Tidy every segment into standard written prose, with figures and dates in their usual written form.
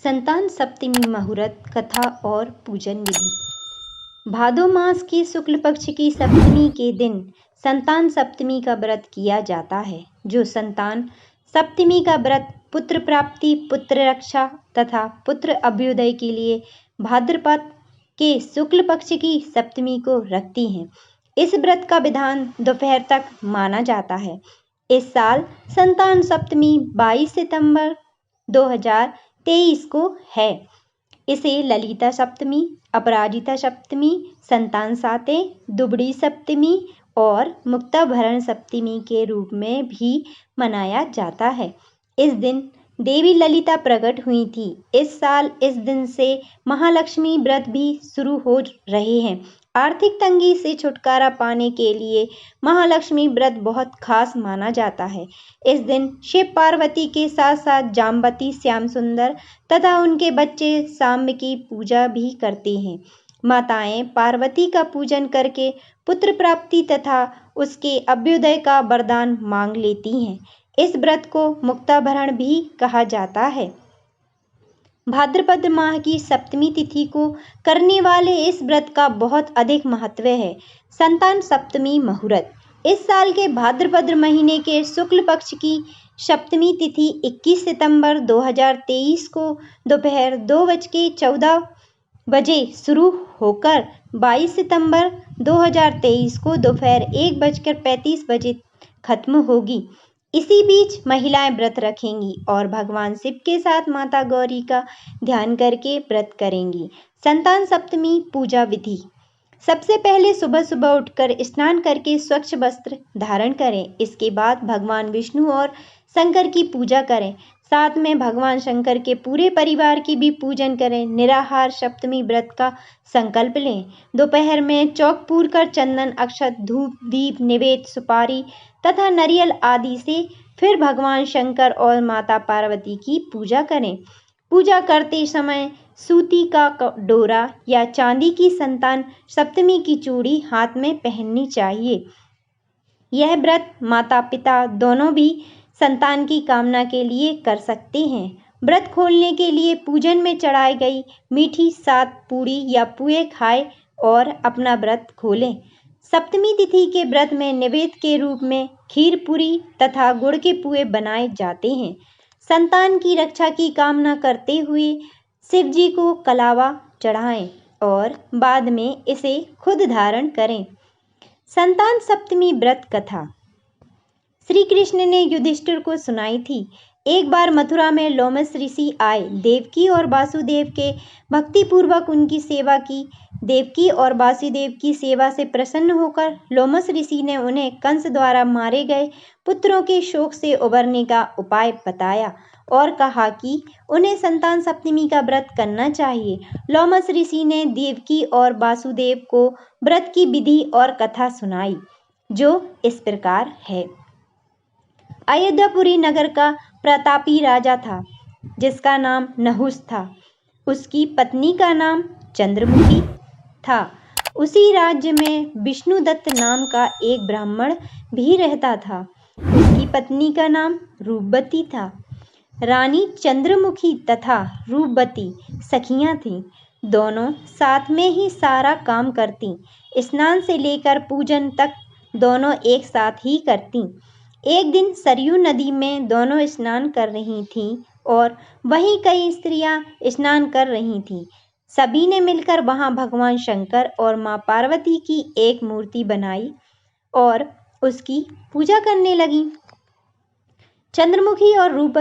संतान सप्तमी मुहूर्त कथा और पूजन विधि। भादो मास की शुक्ल पक्ष की सप्तमी के दिन संतान सप्तमी का व्रत किया जाता है। जो संतान सप्तमी का व्रत पुत्र प्राप्ति, पुत्र रक्षा तथा पुत्र अभ्युदय के लिए भाद्रपद के शुक्ल पक्ष की सप्तमी को रखती हैं। इस व्रत का विधान दोपहर तक माना जाता है। इस साल संतान सप्तमी 22 सितंबर 2023 को है। इसे ललिता सप्तमी, अपराजिता सप्तमी, संतान सातें, दुबड़ी सप्तमी और मुक्ताभरण सप्तमी के रूप में भी मनाया जाता है। इस दिन देवी ललिता प्रकट हुई थी। इस साल इस दिन से महालक्ष्मी व्रत भी शुरू हो रहे हैं। आर्थिक तंगी से छुटकारा पाने के लिए महालक्ष्मी व्रत बहुत खास माना जाता है। इस दिन शिव पार्वती के साथ साथ जाम्बती, श्याम सुंदर तथा उनके बच्चे सांब की पूजा भी करते हैं। माताएं पार्वती का पूजन करके पुत्र प्राप्ति तथा उसके अभ्युदय का वरदान मांग लेती हैं। इस व्रत को मुक्ताभरण भी कहा जाता है। भाद्रपद माह की सप्तमी तिथि को करने वाले इस व्रत का बहुत अधिक महत्व है। संतान सप्तमी मुहूर्त। इस साल के भाद्रपद महीने के शुक्ल पक्ष की सप्तमी तिथि 21 सितंबर 2023 को दोपहर 2:14 शुरू होकर 22 सितंबर 2023 को दोपहर 1:35 खत्म होगी। इसी बीच महिलाएं व्रत रखेंगी और भगवान शिव के साथ माता गौरी का ध्यान करके व्रत करेंगी। संतान सप्तमी पूजा विधि। सबसे पहले सुबह सुबह उठकर स्नान करके स्वच्छ वस्त्र धारण करें। इसके बाद भगवान विष्णु और शंकर की पूजा करें। साथ में भगवान शंकर के पूरे परिवार की भी पूजन करें। निराहार सप्तमी व्रत का संकल्प लें। दोपहर में चौक पूर कर चंदन, अक्षत, धूप, दीप, निवेद, सुपारी तथा नारियल आदि से फिर भगवान शंकर और माता पार्वती की पूजा करें। पूजा करते समय सूती का डोरा या चांदी की संतान सप्तमी की चूड़ी हाथ में पहननी चाहिए। यह व्रत माता पिता दोनों भी संतान की कामना के लिए कर सकते हैं। व्रत खोलने के लिए पूजन में चढ़ाई गई मीठी 7 पूड़ी या पुए खाएं और अपना व्रत खोलें। सप्तमी तिथि के व्रत में निवेद के रूप में खीर पूरी तथा गुड़ के पुए बनाए जाते हैं। संतान की रक्षा की कामना करते हुए शिव जी को कलावा चढ़ाएं और बाद में इसे खुद धारण करें। संतान सप्तमी व्रत कथा श्री कृष्ण ने युधिष्ठिर को सुनाई थी। एक बार मथुरा में लोमस ऋषि आए। देवकी और वासुदेव के भक्तिपूर्वक उनकी सेवा की। देवकी और वासुदेव की सेवा से प्रसन्न होकर लोमस ऋषि ने उन्हें कंस द्वारा मारे गए पुत्रों के शोक से उबरने का उपाय बताया और कहा कि उन्हें संतान सप्तमी का व्रत करना चाहिए। लोमस ऋषि ने देवकी और वासुदेव को व्रत की विधि और कथा सुनाई, जो इस प्रकार है। अयोध्यापुरी नगर का प्रतापी राजा था, जिसका नाम नहुस था। उसकी पत्नी का नाम चंद्रमुखी था। उसी राज्य में विष्णुदत्त नाम का एक ब्राह्मण भी रहता था। उसकी पत्नी का नाम रूपवती था। रानी चंद्रमुखी तथा रूपवती सखियां थीं। दोनों साथ में ही सारा काम करती। स्नान से लेकर पूजन तक दोनों एक साथ ही करती। एक दिन सरयू नदी में दोनों स्नान कर रही थीं और वहीं कई स्त्रियां स्नान कर रही थीं। सभी ने मिलकर वहां भगवान शंकर और मां पार्वती की एक मूर्ति बनाई और उसकी पूजा करने लगी। चंद्रमुखी और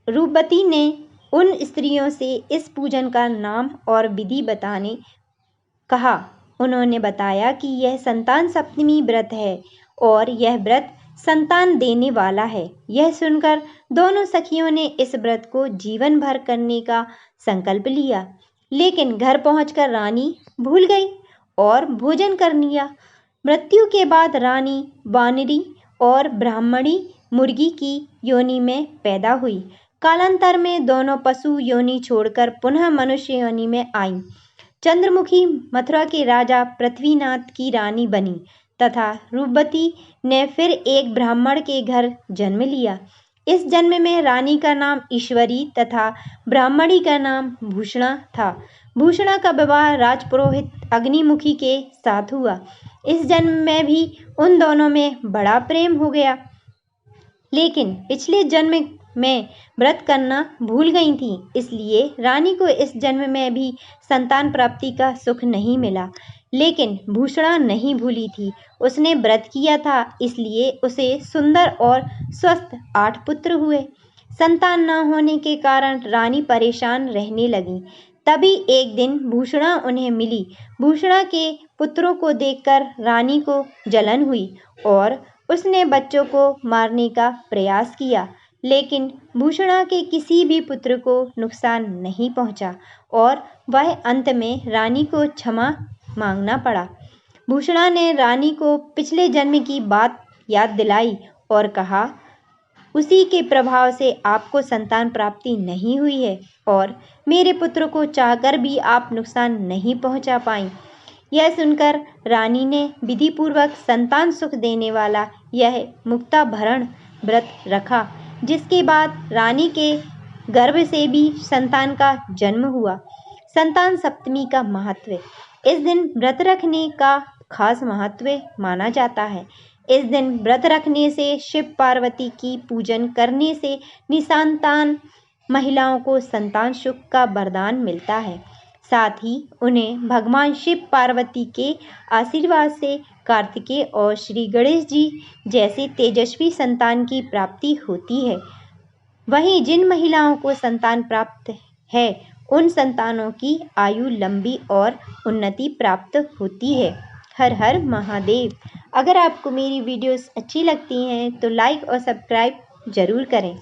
रूपवती ने उन स्त्रियों से इस पूजन का नाम और विधि बताने कहा। उन्होंने बताया कि यह संतान सप्तमी व्रत है और यह व्रत संतान देने वाला है। यह सुनकर दोनों सखियों ने इस व्रत को जीवन भर करने का संकल्प लिया। लेकिन घर पहुंचकर रानी भूल गई और भोजन कर लिया। मृत्यु के बाद रानी वानरी और ब्राह्मणी मुर्गी की योनि में पैदा हुई। कालांतर में दोनों पशु योनि छोड़कर पुनः मनुष्य योनि में आईं। चंद्रमुखी मथुरा के राजा पृथ्वीनाथ की रानी बनी तथा रूपवती ने फिर एक ब्राह्मण के घर जन्म लिया। इस जन्म में रानी का नाम ईश्वरी तथा ब्राह्मणी का नाम भूषणा था। भूषणा का विवाह राजपुरोहित अग्निमुखी के साथ हुआ। इस जन्म में भी उन दोनों में बड़ा प्रेम हो गया, लेकिन पिछले जन्म में व्रत करना भूल गई थी, इसलिए रानी को इस जन्म में भी संतान प्राप्ति का सुख नहीं मिला। लेकिन भूषणा नहीं भूली थी, उसने व्रत किया था, इसलिए उसे सुंदर और स्वस्थ 8 पुत्र हुए। संतान न होने के कारण रानी परेशान रहने लगी। तभी एक दिन भूषणा उन्हें मिली। भूषणा के पुत्रों को देखकर रानी को जलन हुई और उसने बच्चों को मारने का प्रयास किया, लेकिन भूषणा के किसी भी पुत्र को नुकसान नहीं पहुंचा और वह अंत में रानी को क्षमा मांगना पड़ा। भूषणा ने रानी को पिछले जन्म की बात याद दिलाई और कहा, उसी के प्रभाव से आपको संतान प्राप्ति नहीं हुई है और मेरे पुत्र को चाहकर भी आप नुकसान नहीं पहुंचा पाई। यह सुनकर रानी ने विधिपूर्वक संतान सुख देने वाला यह मुक्ताभरण व्रत रखा, जिसके बाद रानी के गर्भ से भी संतान का जन्म हुआ। संतान सप्तमी का महत्व। इस दिन व्रत रखने का खास महत्व माना जाता है। इस दिन व्रत रखने से, शिव पार्वती की पूजन करने से निसंतान महिलाओं को संतान सुख का वरदान मिलता है। साथ ही उन्हें भगवान शिव पार्वती के आशीर्वाद से कार्तिकेय और श्री गणेश जी जैसे तेजस्वी संतान की प्राप्ति होती है। वहीं जिन महिलाओं को संतान प्राप्त है, उन संतानों की आयु लंबी और उन्नति प्राप्त होती है। हर हर महादेव। अगर आपको मेरी वीडियोस अच्छी लगती हैं तो लाइक और सब्सक्राइब जरूर करें।